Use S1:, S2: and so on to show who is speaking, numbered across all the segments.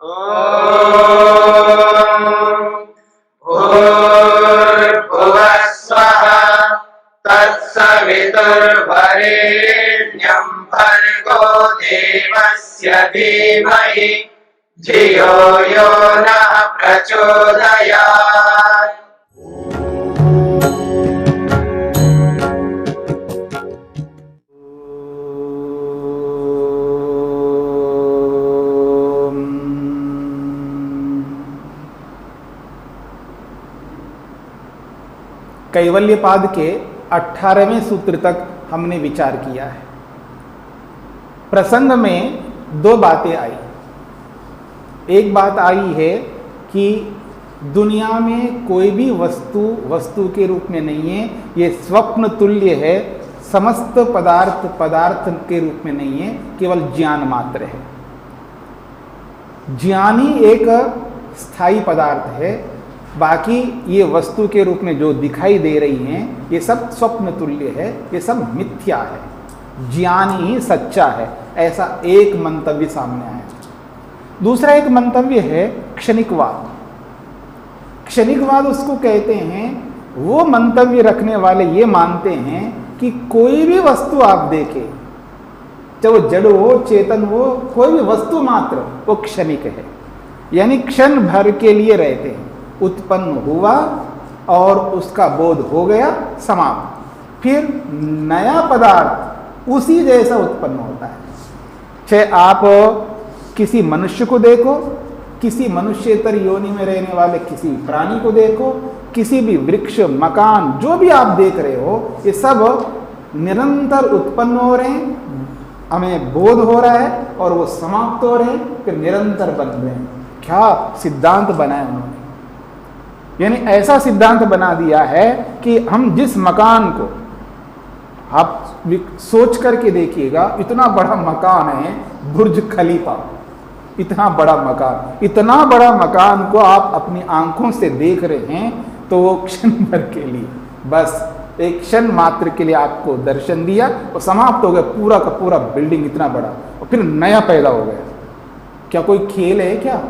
S1: भूर्भुवः स्वः तत्सवितुर्वरेण्यं भर्गो देवस्य धीमहि धियो यो नः प्रचोदयात्।
S2: कैवल्यपाद के 18वें सूत्र तक हमने विचार किया है। प्रसंग में दो बातें आई। एक बात आई है कि दुनिया में कोई भी वस्तु के रूप में नहीं है, ये स्वप्न तुल्य है। समस्त पदार्थ के रूप में नहीं है, केवल ज्ञान मात्र है। ज्ञानी एक स्थायी पदार्थ है, बाकी ये वस्तु के रूप में जो दिखाई दे रही हैं ये सब स्वप्न तुल्य है, ये सब मिथ्या है। ज्ञान ही सच्चा है, ऐसा एक मंतव्य सामने आया। दूसरा एक मंतव्य है क्षणिकवाद। क्षणिकवाद उसको कहते हैं, वो मंतव्य रखने वाले ये मानते हैं कि कोई भी वस्तु आप देखें, चाहे वो जड़ हो चेतन हो, कोई भी वस्तु मात्र वो क्षणिक है, यानी क्षण भर के लिए रहते हैं। उत्पन्न हुआ और उसका बोध हो गया, समाप्त। फिर नया पदार्थ उसी जैसा उत्पन्न होता है। चाहे आप किसी मनुष्य को देखो, किसी मनुष्येतर योनि में रहने वाले किसी प्राणी को देखो, किसी भी वृक्ष मकान जो भी आप देख रहे हो, ये सब निरंतर उत्पन्न हो रहे हैं, हमें बोध हो रहा है और वो समाप्त हो रहे हैं, फिर निरंतर बन रहे हैं। क्या सिद्धांत बनाया उन्होंने, यानी ऐसा सिद्धांत बना दिया है कि हम जिस मकान को, आप सोच करके देखिएगा, इतना बड़ा मकान है बुर्ज खलीफा, इतना बड़ा मकान को आप अपनी आंखों से देख रहे हैं, तो वो क्षण भर के लिए, बस एक क्षण मात्र के लिए आपको दर्शन दिया और समाप्त हो गया। पूरा का पूरा बिल्डिंग इतना बड़ा, और फिर नया पैदा हो गया। क्या कोई खेल है क्या?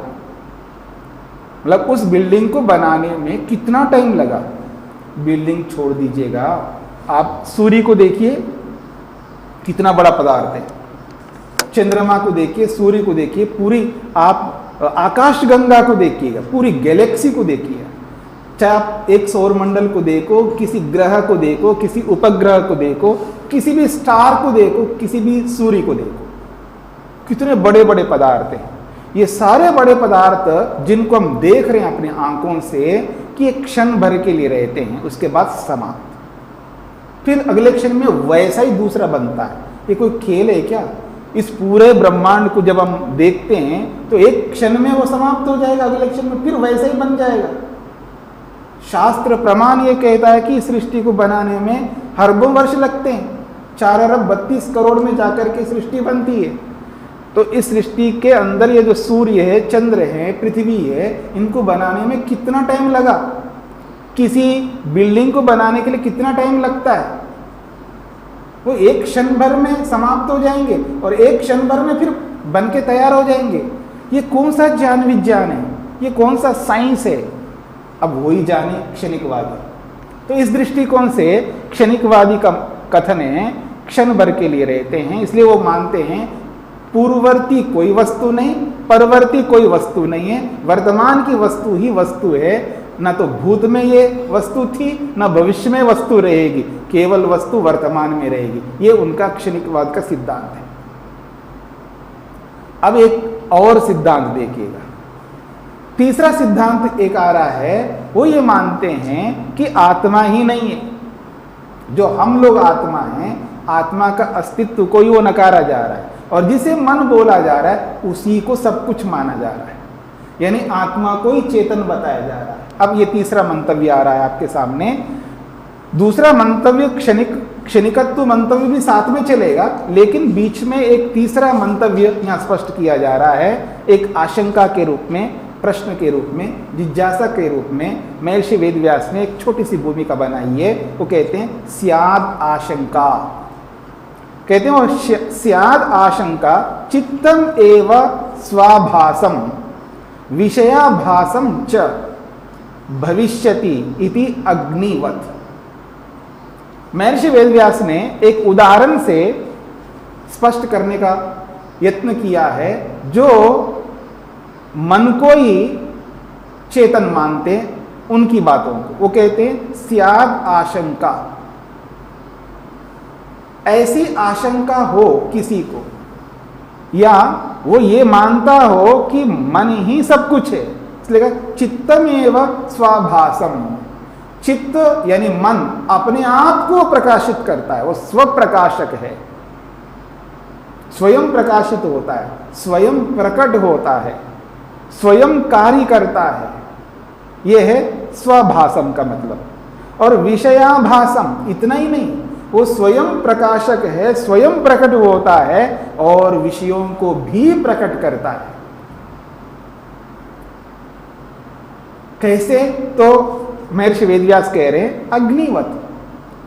S2: मतलब उस बिल्डिंग को बनाने में कितना टाइम लगा। बिल्डिंग छोड़ दीजिएगा, आप सूर्य को देखिए, कितना बड़ा पदार्थ है। चंद्रमा को देखिए, सूर्य को देखिए, पूरी आप आकाश गंगा को देखिएगा, पूरी गैलेक्सी को देखिए। चाहे आप एक सौर मंडल को देखो, किसी ग्रह को देखो, किसी उपग्रह को देखो, किसी भी स्टार को देखो, किसी भी सूर्य को देखो, कितने बड़े बड़े पदार्थ हैं। ये सारे बड़े पदार्थ जिनको हम देख रहे हैं अपनी आंखों से कि एक क्षण भर के लिए रहते हैं, उसके बाद समाप्त। फिर अगले क्षण में वैसा ही दूसरा बनता है। ये कोई खेल है क्या? इस पूरे ब्रह्मांड को जब हम देखते हैं तो एक क्षण में वो समाप्त हो जाएगा, अगले क्षण में फिर वैसा ही बन जाएगा। शास्त्र प्रमाण ये कहता है कि सृष्टि को बनाने में अरबों वर्ष लगते हैं, 4 अरब 32 करोड़ में जाकर के सृष्टि बनती है। तो इस सृष्टि के अंदर ये जो सूर्य है, चंद्र है, पृथ्वी है, इनको बनाने में कितना टाइम लगा? किसी बिल्डिंग को बनाने के लिए कितना टाइम लगता है? वो एक क्षण भर में समाप्त हो जाएंगे और एक क्षण भर में फिर बन के तैयार हो जाएंगे। ये कौन सा ज्ञान विज्ञान है? ये कौन सा साइंस है? अब वही जाने क्षणिकवादी। तो इस दृष्टिकोण से क्षणिकवादी का कथन है क्षण भर के लिए रहते हैं, इसलिए वो मानते हैं पूर्ववर्ती कोई वस्तु नहीं, परवर्ती कोई वस्तु नहीं है, वर्तमान की वस्तु ही वस्तु है। न तो भूत में ये वस्तु थी, न भविष्य में वस्तु रहेगी, केवल वस्तु वर्तमान में रहेगी। ये उनका क्षणिकवाद का सिद्धांत है। अब एक और सिद्धांत देखिएगा, तीसरा सिद्धांत एक आ रहा है। वो ये मानते हैं कि आत्मा ही नहीं है, जो हम लोग आत्मा हैं, आत्मा का अस्तित्व को ही वो नकारा जा रहा है, और जिसे मन बोला जा रहा है उसी को सब कुछ माना जा रहा है, यानी आत्मा को ही चेतन बताया जा रहा है। अब ये तीसरा मंतव्य आ रहा है आपके सामने। दूसरा मंतव्य क्षणिकत्व मंतव्य भी साथ में चलेगा, लेकिन बीच में एक तीसरा मंतव्य यहाँ स्पष्ट किया जा रहा है, एक आशंका के रूप में, प्रश्न के रूप में, जिज्ञासा के रूप में। महर्षि वेदव्यास ने एक छोटी सी भूमिका बनाई है, वो कहते हैं स्याद आशंका। कहते हैं स्याद आशंका चित्तम एव स्वाभासम विषयाभासम च भविष्यति इति अग्निवत। महर्षि वेदव्यास ने एक उदाहरण से स्पष्ट करने का यत्न किया है। जो मन को ही चेतन मानते उनकी बातों को वो कहते हैं स्याद आशंका। ऐसी आशंका हो किसी को, या वो ये मानता हो कि मन ही सब कुछ है, इसलिए चित्तमेव स्वाभासम। चित्त यानी मन अपने आप को प्रकाशित करता है, वो स्व प्रकाशक है, स्वयं प्रकाशित होता है, स्वयं प्रकट होता है, स्वयं कार्य करता है। यह है स्वभासम का मतलब। और विषयाभासम इतना ही नहीं, वो स्वयं प्रकाशक है, स्वयं प्रकट होता है और विषयों को भी प्रकट करता है। कैसे? तो महर्षि वेदव्यास कह रहे हैं अग्निवत,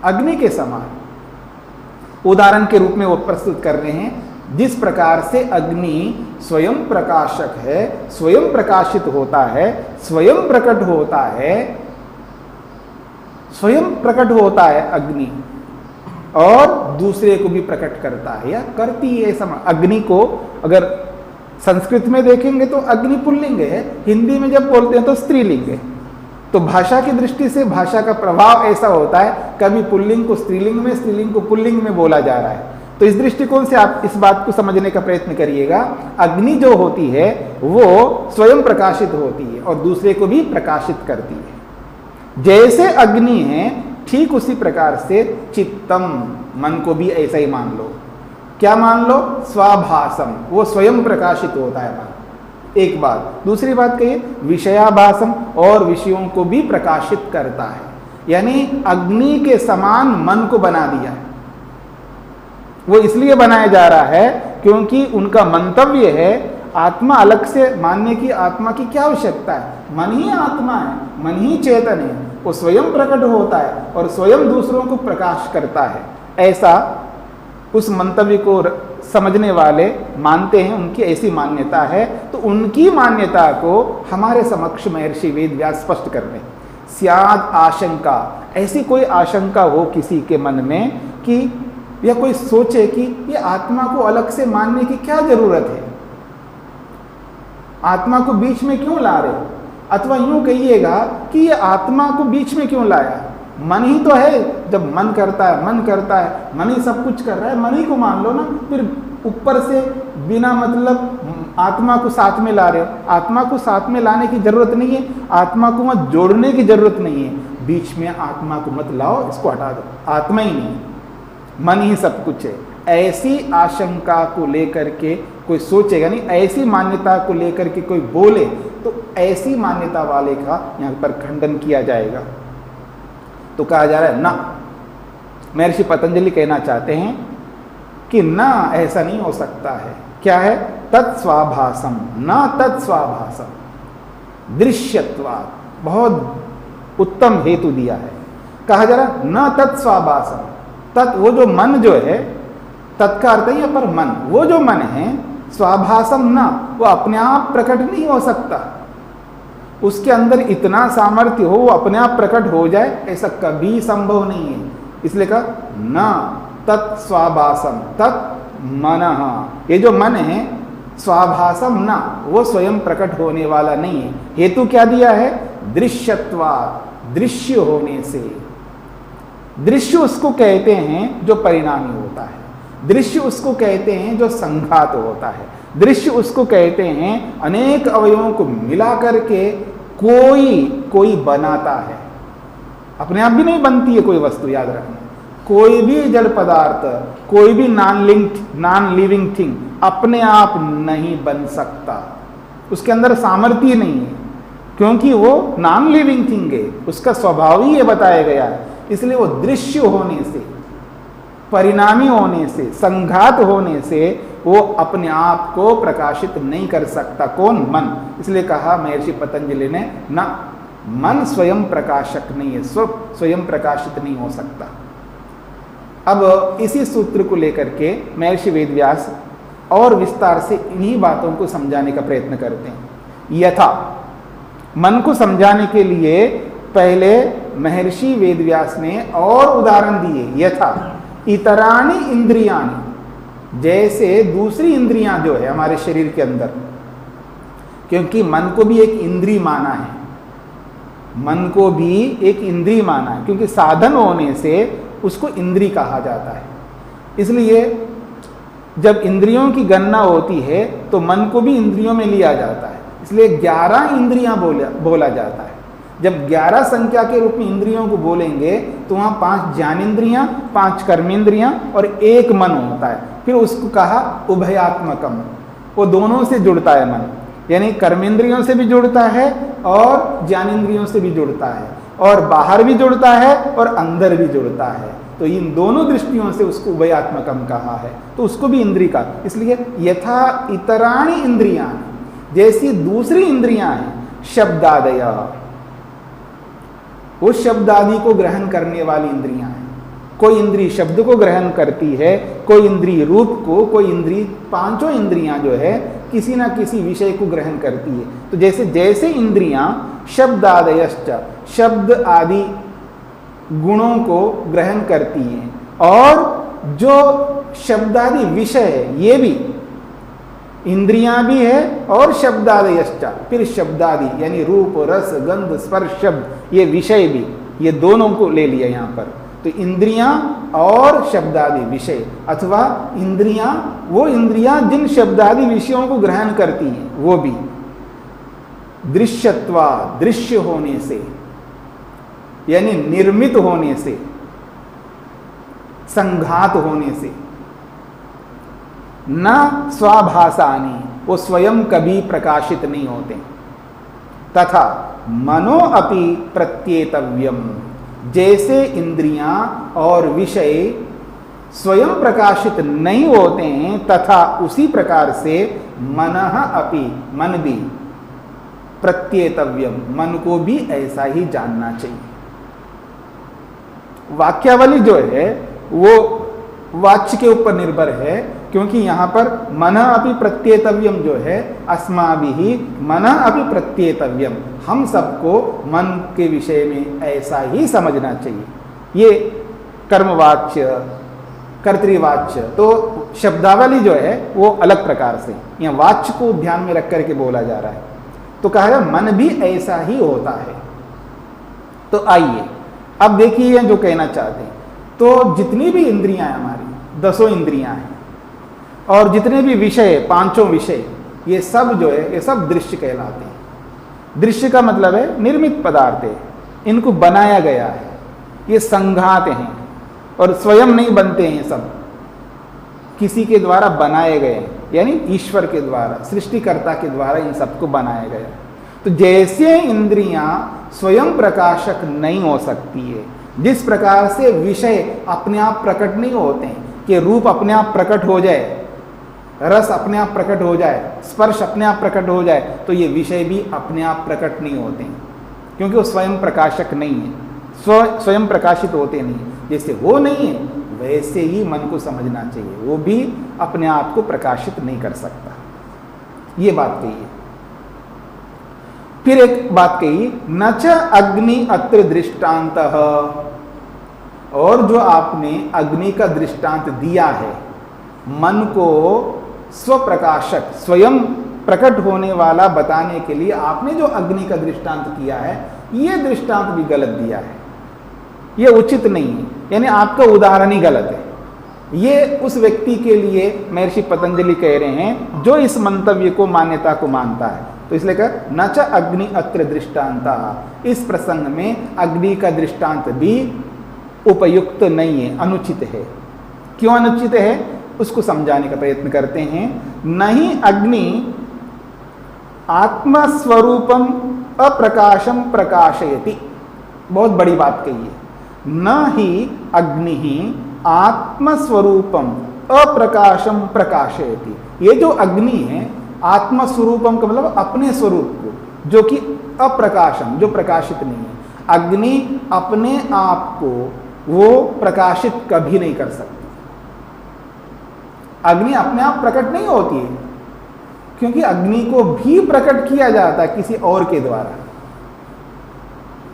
S2: अग्नि के समान उदाहरण के रूप में वो प्रस्तुत कर रहे हैं। जिस प्रकार से अग्नि स्वयं प्रकाशक है, स्वयं प्रकाशित होता है, स्वयं प्रकट होता है, स्वयं प्रकट होता है अग्नि और दूसरे को भी प्रकट करता है या करती है। समान अग्नि को अगर संस्कृत में देखेंगे तो अग्नि पुल्लिंग है, हिंदी में जब बोलते हैं तो स्त्रीलिंग है। तो भाषा की दृष्टि से भाषा का प्रभाव ऐसा होता है, कभी पुल्लिंग को स्त्रीलिंग में, स्त्रीलिंग को पुल्लिंग में बोला जा रहा है। तो इस दृष्टिकोण से आप इस बात को समझने का प्रयत्न करिएगा। अग्नि जो होती है वो स्वयं प्रकाशित होती है और दूसरे को भी प्रकाशित करती है। जैसे अग्नि है ठीक उसी प्रकार से चित्तम, मन को भी ऐसा ही मान लो। क्या मान लो? स्वाभासम, वो स्वयं प्रकाशित होता है मन। एक बात। दूसरी बात कहिए विषयाभासम, और विषयों को भी प्रकाशित करता है। यानी अग्नि के समान मन को बना दिया। वो इसलिए बनाया जा रहा है क्योंकि उनका मंतव्य है आत्मा अलग से मानने की। आत्मा की क्या आवश्यकता है? मन ही आत्मा है, मन ही चेतन है, वो स्वयं प्रकट होता है और स्वयं दूसरों को प्रकाश करता है। ऐसा उस मंतव्य को समझने वाले मानते हैं, उनकी ऐसी मान्यता है। तो उनकी मान्यता को हमारे समक्ष महर्षि वेदव्यास स्पष्ट कर रहे हैं। स्याद आशंका, ऐसी कोई आशंका हो किसी के मन में कि या कोई सोचे कि ये आत्मा को अलग से मानने की क्या जरूरत है, आत्मा को बीच में क्यों ला रहे? अथवा यूं कहिएगा कि ये आत्मा को बीच में क्यों लाया? मन ही तो है, जब मन करता है, मन करता है, मन ही सब कुछ कर रहा है, मन ही को मान लो ना। फिर ऊपर से बिना मतलब आत्मा को साथ में ला रहे हो। आत्मा को साथ में लाने की जरूरत नहीं है, आत्मा को मत जोड़ने की जरूरत नहीं है। बीच में आत्मा को मत लाओ, इसको हटा दो, आत्मा ही नहीं, मन ही सब कुछ है। ऐसी आशंका को लेकर के कोई सोचेगा नहीं, ऐसी मान्यता को लेकर के कोई बोले तो ऐसी मान्यता वाले का यहां पर खंडन किया जाएगा। तो कहा जा रहा है ना, महर्षि पतंजलि कहना चाहते हैं कि ना, ऐसा नहीं हो सकता है। क्या है? तत्स्वाभासम, ना तत्स्वाभासम दृश्यत्वात्। बहुत उत्तम हेतु दिया है। कहा जा रहा न तत्स्वाभासम, तत् वो जो मन जो है, तत्का अर्थ है पर मन, वो जो मन है स्वाभासम ना, वो अपने आप प्रकट नहीं हो सकता। उसके अंदर इतना सामर्थ्य हो वो अपने आप प्रकट हो जाए, ऐसा कभी संभव नहीं है। इसलिए कहा न तत्स्वाभासम तत् मनः, ये जो मन है स्वाभासम ना, वो स्वयं प्रकट होने वाला नहीं है। हेतु क्या दिया है? दृश्यत्वात्, दृश्य होने से। दृश्य उसको कहते हैं जो परिणामी होता है, दृश्य उसको कहते हैं जो संघात होता है, दृश्य उसको कहते हैं अनेक अवयवों को मिला करके कोई बनाता है। अपने आप भी नहीं बनती है कोई वस्तु, याद रखना। कोई भी जड़ पदार्थ, कोई भी नॉन लिविंग थिंग अपने आप नहीं बन सकता, उसके अंदर सामर्थ्य नहीं है, क्योंकि वो नॉन लिविंग थिंग है, उसका स्वभाव ही ये बताया गया है। इसलिए वो दृश्य होने से, परिणामी होने से, संघात होने से वो अपने आप को प्रकाशित नहीं कर सकता। कौन? मन। इसलिए कहा महर्षि पतंजलि ने ना, मन स्वयं प्रकाशक नहीं है, स्वयं प्रकाशित नहीं हो सकता। अब इसी सूत्र को लेकर के महर्षि वेदव्यास और विस्तार से इन्हीं बातों को समझाने का प्रयत्न करते हैं। यथा, मन को समझाने के लिए पहले महर्षि वेदव्यास ने और उदाहरण दिए। यथा इतराणि इंद्रियाणि, जैसे दूसरी इंद्रियां जो है हमारे शरीर के अंदर, क्योंकि मन को भी एक इंद्रिय माना है, मन को भी एक इंद्रिय माना है, क्योंकि साधन होने से उसको इंद्रिय कहा जाता है। इसलिए जब इंद्रियों की गणना होती है तो मन को भी इंद्रियों में लिया जाता है, इसलिए 11 इंद्रियां बोला जाता है। जब 11 संख्या के रूप में इंद्रियों को बोलेंगे तो वहां 5 ज्ञानेंद्रियां, 5 कर्मेंद्रियां और 1 मन होता है। फिर उसको कहा उभयात्मकम, वो दोनों से जुड़ता है मन, यानी कर्मेंद्रियों से भी जुड़ता है और ज्ञानेंद्रियों से भी जुड़ता है, और बाहर भी जुड़ता है और अंदर भी जुड़ता है। तो इन दोनों दृष्टियों से उसको उभयात्मकम कहा है, तो उसको भी इंद्रिय का। इसलिए यथा इतराणि इंद्रियां, जैसी दूसरी इंद्रियां हैं, शब्दादय, वो शब्द आदि को ग्रहण करने वाली इंद्रियां हैं। कोई इंद्रिय शब्द को ग्रहण करती है, कोई इंद्रिय रूप को, कोई इंद्रिय, पांचों इंद्रियां जो है किसी ना किसी विषय को ग्रहण करती है। तो जैसे जैसे इंद्रियां शब्दादयश्च, शब्द आदि गुणों को ग्रहण करती हैं, और जो शब्दादि विषय है ये भी इंद्रियां भी है, और शब्दादयश्च, फिर शब्दादि यानी रूप, रस, गंध, स्पर्श, शब्द, ये विषय भी, ये दोनों को ले लिया यहां पर। तो इंद्रियां और शब्दादि विषय, अथवा इंद्रियां, वो इंद्रियां जिन शब्दादि विषयों को ग्रहण करती हैं, वो भी दृश्यत्वा, दृश्य होने से, यानी निर्मित होने से, संघात होने से, न स्वाभासानी, वो स्वयं कभी प्रकाशित नहीं होते। तथा मनो अपि प्रत्येतव्यम, जैसे इंद्रियां और विषय स्वयं प्रकाशित नहीं होते हैं, तथा उसी प्रकार से मनः अपि, मन भी, प्रत्येतव्यम, मन को भी ऐसा ही जानना चाहिए। वाक्यावली जो है वो वाच्य के ऊपर निर्भर है, क्योंकि यहां पर मनः अपि प्रत्येतव्यम जो है, अस्माभिः मनः अपि प्रत्येतव्यम, हम सबको मन के विषय में ऐसा ही समझना चाहिए। ये कर्मवाच्य, कर्तृवाच्य, तो शब्दावली जो है वो अलग प्रकार से, यहाँ वाच्य को ध्यान में रख करके बोला जा रहा है। तो कहा है मन भी ऐसा ही होता है। तो आइए अब देखिए जो कहना चाहते हैं। तो जितनी भी इंद्रियां हैं हमारी, 10 इंद्रियां हैं, और जितने भी विषय, 5 विषय, ये सब जो है ये सब दृश्य कहलाते हैं। दृश्य का मतलब है निर्मित पदार्थ है, इनको बनाया गया है, ये संघात हैं, और स्वयं नहीं बनते हैं, सब किसी के द्वारा बनाए गए हैं, यानी ईश्वर के द्वारा, सृष्टिकर्ता के द्वारा इन सबको बनाया गया। तो जैसे इंद्रियां स्वयं प्रकाशक नहीं हो सकती है, जिस प्रकार से विषय अपने आप प्रकट नहीं होते हैं, कि रूप अपने आप प्रकट हो जाए, रस अपने आप प्रकट हो जाए, स्पर्श अपने आप प्रकट हो जाए, तो ये विषय भी अपने आप प्रकट नहीं होते हैं, क्योंकि वो स्वयं प्रकाशक नहीं है, स्वयं प्रकाशित होते नहीं। जैसे वो नहीं है वैसे ही मन को समझना चाहिए, वो भी अपने आप को प्रकाशित नहीं कर सकता। ये बात कही है। फिर एक बात कही, न च अग्नि अत्र दृष्टांतः, और जो आपने अग्नि का दृष्टांत दिया है, मन को स्वप्रकाशक, स्वयं प्रकट होने वाला बताने के लिए आपने जो अग्नि का दृष्टांत किया है, यह दृष्टांत भी गलत दिया है, यह उचित नहीं है, यानी आपका उदाहरण ही गलत है। ये उस व्यक्ति के लिए महर्षि पतंजलि कह रहे हैं जो इस मंतव्य को, मान्यता को मानता है। तो इसलिए कहा न च अग्नि अत्र दृष्टांतः, इस प्रसंग में अग्नि का दृष्टांत भी उपयुक्त नहीं है, अनुचित है। क्यों अनुचित है उसको समझाने का प्रयत्न करते हैं। नहीं अग्नि आत्मस्वरूपम अप्रकाशम प्रकाशयति, बहुत बड़ी बात कही है। न ही अग्नि ही आत्मस्वरूपम अप्रकाशम प्रकाशयति, ये जो अग्नि है आत्मस्वरूपम का मतलब अपने स्वरूप को, जो कि अप्रकाशम, जो प्रकाशित नहीं है। अग्नि अपने आप को वो प्रकाशित कभी नहीं कर सकती। अग्नि अपने आप प्रकट नहीं होती है, क्योंकि अग्नि को भी प्रकट किया जाता है किसी और के द्वारा।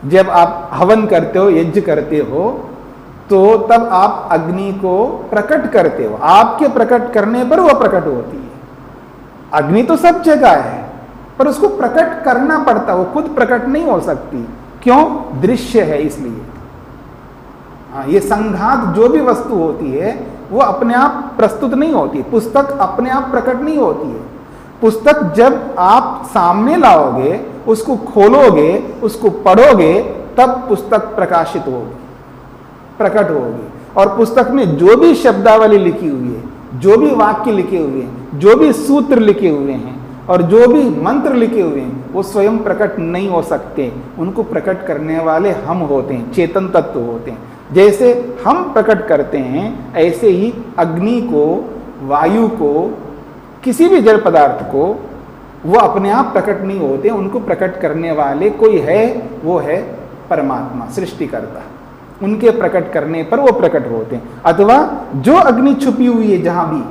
S2: जब आप हवन करते हो, यज्ञ करते हो, तो तब आप अग्नि को प्रकट करते हो। आपके प्रकट करने पर वह प्रकट होती है। अग्नि तो सब जगह है, पर उसको प्रकट करना पड़ता, वो खुद प्रकट नहीं हो सकती। क्यों? दृश्य है इसलिए। ये संघात जो भी वस्तु होती है वो अपने आप प्रस्तुत नहीं होती। पुस्तक अपने आप प्रकट नहीं होती है। पुस्तक जब आप सामने लाओगे, उसको खोलोगे, उसको पढ़ोगे, तब पुस्तक प्रकाशित होगी, प्रकट होगी। और पुस्तक में जो भी शब्दावली लिखी हुई है, जो भी वाक्य लिखे हुए हैं, जो भी सूत्र लिखे हुए हैं और जो भी मंत्र लिखे हुए हैं, वो स्वयं प्रकट नहीं हो सकते। उनको प्रकट करने वाले हम होते हैं, चेतन तत्व होते हैं। जैसे हम प्रकट करते हैं, ऐसे ही अग्नि को, वायु को, किसी भी जड़ पदार्थ को, वो अपने आप प्रकट नहीं होते। उनको प्रकट करने वाले कोई है, वो है परमात्मा, सृष्टिकर्ता। उनके प्रकट करने पर वो प्रकट होते हैं। अथवा जो अग्नि छुपी हुई है जहां भी,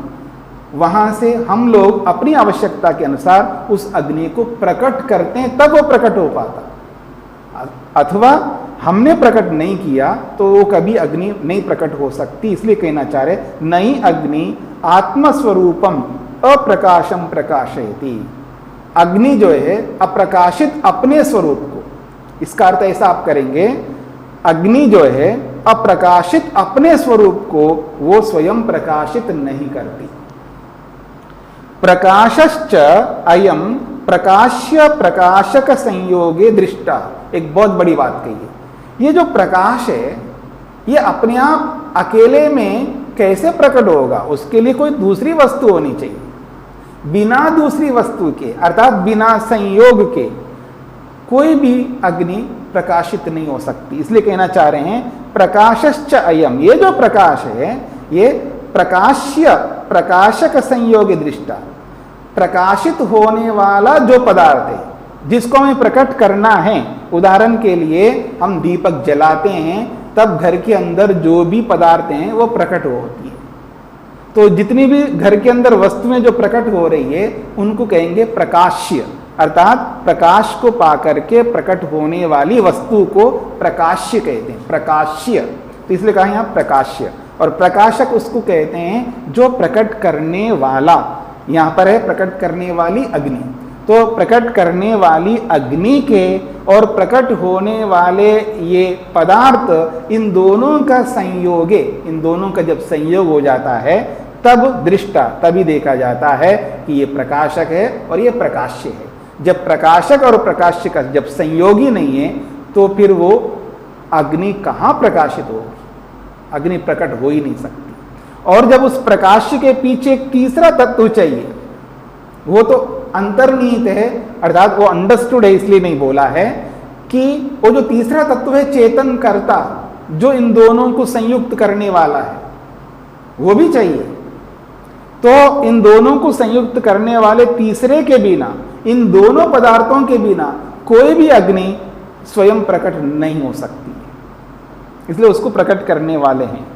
S2: वहां से हम लोग अपनी आवश्यकता के अनुसार उस अग्नि को प्रकट करते हैं, तब वो प्रकट हो पाता। अथवा हमने प्रकट नहीं किया तो वो कभी अग्नि नहीं प्रकट हो सकती। इसलिए कहना चाह रहे, नई अग्नि आत्मस्वरूपम अप्रकाशम प्रकाशयति। अग्नि जो है अप्रकाशित अपने स्वरूप को, इसका अर्थ ऐसा आप करेंगे, अग्नि जो है अप्रकाशित अपने स्वरूप को वो स्वयं प्रकाशित नहीं करती। प्रकाशश्च अयम प्रकाश्य प्रकाशक संयोगे दृष्टा। एक बहुत बड़ी बात कही है। ये जो प्रकाश है, ये अपने आप अकेले में कैसे प्रकट होगा? उसके लिए कोई दूसरी वस्तु होनी चाहिए। बिना दूसरी वस्तु के, अर्थात बिना संयोग के, कोई भी अग्नि प्रकाशित नहीं हो सकती। इसलिए कहना चाह रहे हैं प्रकाशश्च अयम, ये जो प्रकाश है ये प्रकाश्य प्रकाशक संयोग दृष्टा, प्रकाशित होने वाला जो पदार्थ है जिसको हमें प्रकट करना है। उदाहरण के लिए हम दीपक जलाते हैं, तब घर के अंदर जो भी पदार्थ हैं वो प्रकट होती है। तो जितनी भी घर के अंदर वस्तुएं जो प्रकट हो रही है उनको कहेंगे प्रकाश्य, अर्थात प्रकाश को पाकर के प्रकट होने वाली वस्तु को प्रकाश्य कहते हैं, प्रकाश्य। तो इसलिए कहा यहाँ प्रकाश्य। और प्रकाशक उसको कहते हैं जो प्रकट करने वाला। यहाँ पर है प्रकट करने वाली अग्नि। तो प्रकट करने वाली अग्नि के और प्रकट होने वाले ये पदार्थ, इन दोनों का संयोग है। इन दोनों का जब संयोग हो जाता है तब दृष्टा, तभी देखा जाता है कि ये प्रकाशक है और ये प्रकाश्य है। जब प्रकाशक और प्रकाश्य का जब संयोग ही नहीं है तो फिर वो अग्नि कहाँ प्रकाशित होगी? अग्नि प्रकट हो ही नहीं सकती। और जब उस प्रकाश्य के पीछे एक तीसरा तत्व चाहिए, वो तो अंतर्निहित है, अर्थात वो अंडरस्टूड है, इसलिए नहीं बोला है कि वो जो तीसरा तत्व है चेतन कर्ता, जो इन दोनों को संयुक्त करने वाला है, वो भी चाहिए। तो इन दोनों को संयुक्त करने वाले तीसरे के बिना, इन दोनों पदार्थों के बिना कोई भी अग्नि स्वयं प्रकट नहीं हो सकती है। इसलिए उसको प्रकट करने वाले हैं।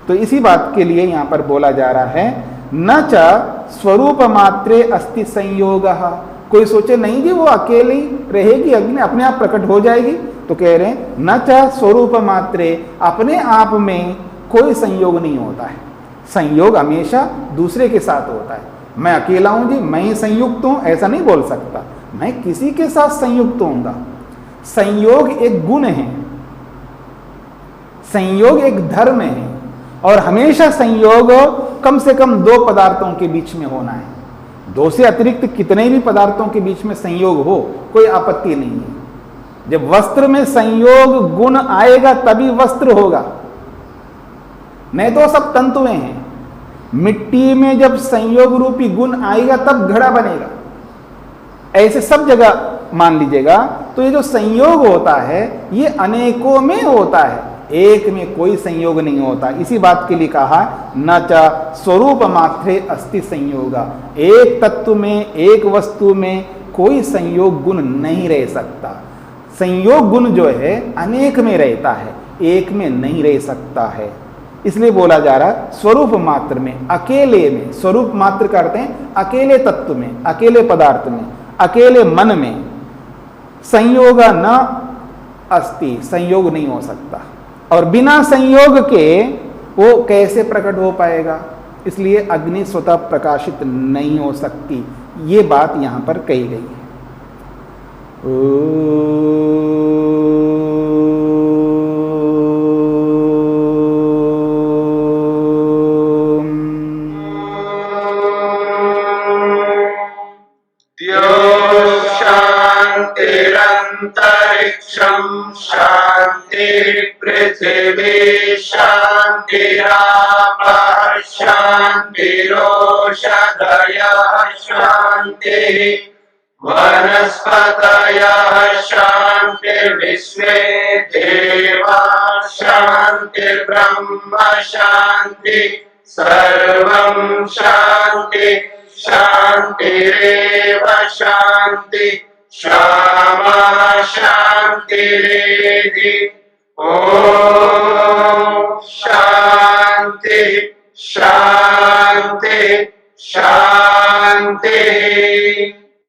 S2: तो इसी बात के लिए यहां पर बोला जा रहा है न च स्वरूप मात्रे अस्ति संयोग। कोई सोचे नहीं जी वो अकेली रहेगी, अग्नि अपने आप प्रकट हो जाएगी। तो कह रहे हैं न च स्वरूप मात्रे, अपने आप में कोई संयोग नहीं होता है। संयोग हमेशा दूसरे के साथ होता है। मैं अकेला हूं जी, मैं ही संयुक्त हूं, ऐसा नहीं बोल सकता। मैं किसी के साथ संयुक्त होऊंगा। संयोग एक गुण है, संयोग एक धर्म है। और हमेशा संयोग कम से कम दो पदार्थों के बीच में होना है। दो से अतिरिक्त कितने भी पदार्थों के बीच में संयोग हो, कोई आपत्ति नहीं है। जब वस्त्र में संयोग गुण आएगा तभी वस्त्र होगा, नहीं तो सब तंतुएं हैं। मिट्टी में जब संयोग रूपी गुण आएगा तब घड़ा बनेगा। ऐसे सब जगह मान लीजिएगा। तो ये जो संयोग होता है ये अनेकों में होता है, एक में कोई संयोग नहीं होता। इसी बात के लिए कहा न च स्वरूप मात्रे अस्ति संयोगा। एक तत्व में, एक वस्तु में कोई संयोग गुण नहीं रह सकता। संयोग गुण जो है अनेक में रहता है, एक में नहीं रह सकता है। इसलिए बोला जा रहा स्वरूप मात्र में, अकेले में। स्वरूप मात्र करते हैं अकेले तत्व में, अकेले पदार्थ में, अकेले मन में संयोग न अस्ति, संयोग नहीं हो सकता। और बिना संयोग के वो कैसे प्रकट हो पाएगा? इसलिए अग्नि स्वतः प्रकाशित नहीं हो सकती। ये बात यहां पर कही गई है।
S1: शांतिरंतरिक्षं शांति पृथिवी शांतिरापः शांतिरोषधयः शांतिः वनस्पतयः शांतिर्विश्वे देवाः शांतिर्ब्रह्म शांति सर्वं शांति शांतिरेव शांति क्षमा शांतिरेधि। ओम शांति शांति शांति।